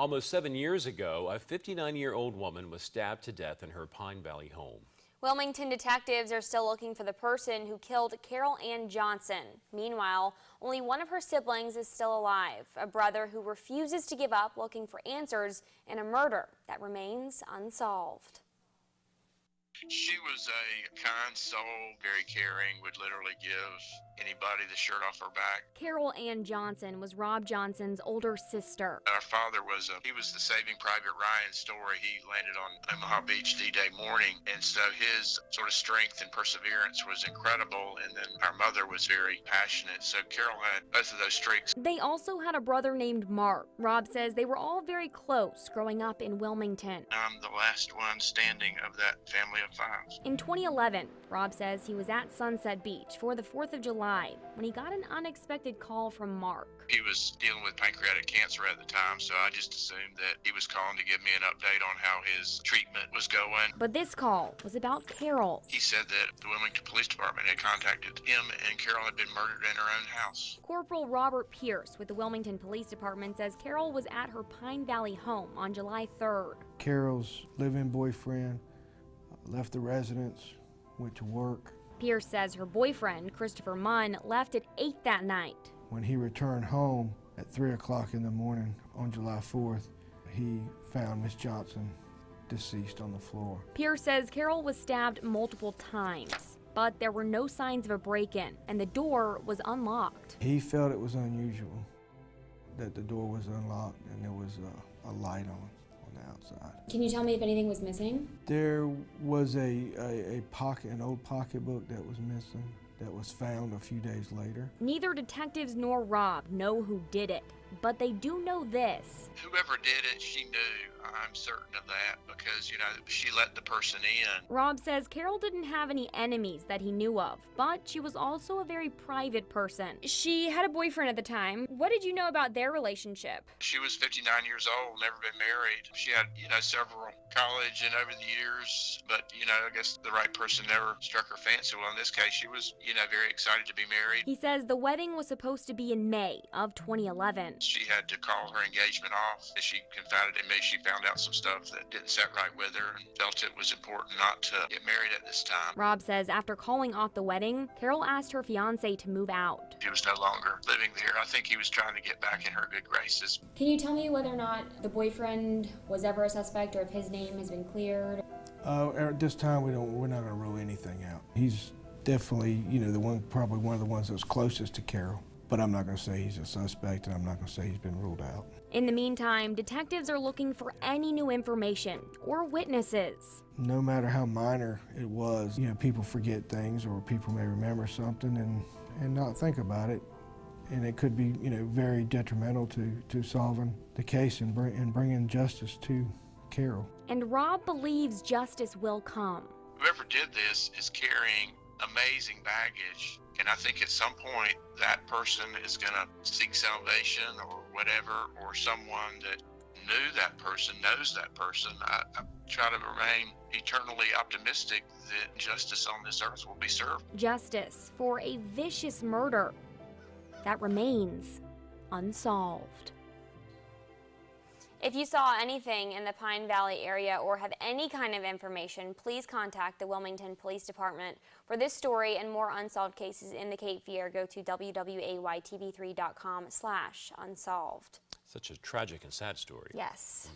Almost 7 years ago, a 59-year-old woman was stabbed to death in her Pine Valley home. Wilmington detectives are still looking for the person who killed Carol Ann Johnson. Meanwhile, only one of her siblings is still alive, a brother who refuses to give up looking for answers in a murder that remains unsolved. She was a kind soul, very caring, would literally give anybody the shirt off her back. Carol Ann Johnson was Rob Johnson's older sister. Our father was the Saving Private Ryan story. He landed on Omaha Beach D-Day morning, and so his sort of strength and perseverance was incredible, and then our mother was very passionate, so Carol had both of those streaks. They also had a brother named Mark. Rob says they were all very close growing up in Wilmington. I'm the last one standing of that family of 5. In 2011, Rob says he was at Sunset Beach for the 4th of July when he got an unexpected call from Mark. He was dealing with pancreatic cancer at the time, so I just assumed that he was calling to give me an update on how his treatment was going. But this call was about Carol. He said that the Wilmington Police Department had contacted him and Carol had been murdered in her own house. Corporal Robert Pierce with the Wilmington Police Department says Carol was at her Pine Valley home on July 3rd. Carol's live-in boyfriend left the residence, went to work. Pierce says her boyfriend, Christopher Munn, left at 8 that night. When he returned home at 3 o'clock in the morning on July 4th, he found Miss Johnson deceased on the floor. Pierce says Carol was stabbed multiple times, but there were no signs of a break-in, and the door was unlocked. He felt it was unusual that the door was unlocked and there was a light on the outside. Can you tell me if anything was missing? There was an old pocketbook that was missing that was found a few days later. Neither detectives nor Rob know who did it, but they do know this. Whoever did it, she knew. I'm certain of that because, she let the person in. Rob says Carol didn't have any enemies that he knew of, but she was also a very private person. She had a boyfriend at the time. What did you know about their relationship? She was 59 years old, never been married. She had, several college and over the years, but, I guess the right person never struck her fancy. Well, in this case, she was, very excited to be married. He says the wedding was supposed to be in May of 2011. She had to call her engagement off. As she confided in me, she found out some stuff that didn't set right with her and felt it was important not to get married at this time. Rob says after calling off the wedding, Carol asked her fiance to move out. She was no longer living there. I think he was trying to get back in her good graces. Can you tell me whether or not the boyfriend was ever a suspect or if his name has been cleared? At this time, we're not going to rule anything out. He's definitely, probably one of the ones that was closest to Carol. But I'm not going to say he's a suspect, and I'm not going to say he's been ruled out. In the meantime, detectives are looking for any new information or witnesses. No matter how minor it was, people forget things or people may remember something and not think about it. And it could be, very detrimental to solving the case and bringing justice to Carol. And Rob believes justice will come. Whoever did this is carrying amazing baggage. And I think at some point that person is going to seek salvation or whatever, or someone that knew that person, knows that person. I try to remain eternally optimistic that justice on this earth will be served. Justice for a vicious murder that remains unsolved. If you saw anything in the Pine Valley area or have any kind of information, please contact the Wilmington Police Department. For this story and more unsolved cases in the Cape Fear, go to wwaytv3.com/unsolved. Such a tragic and sad story. Yes.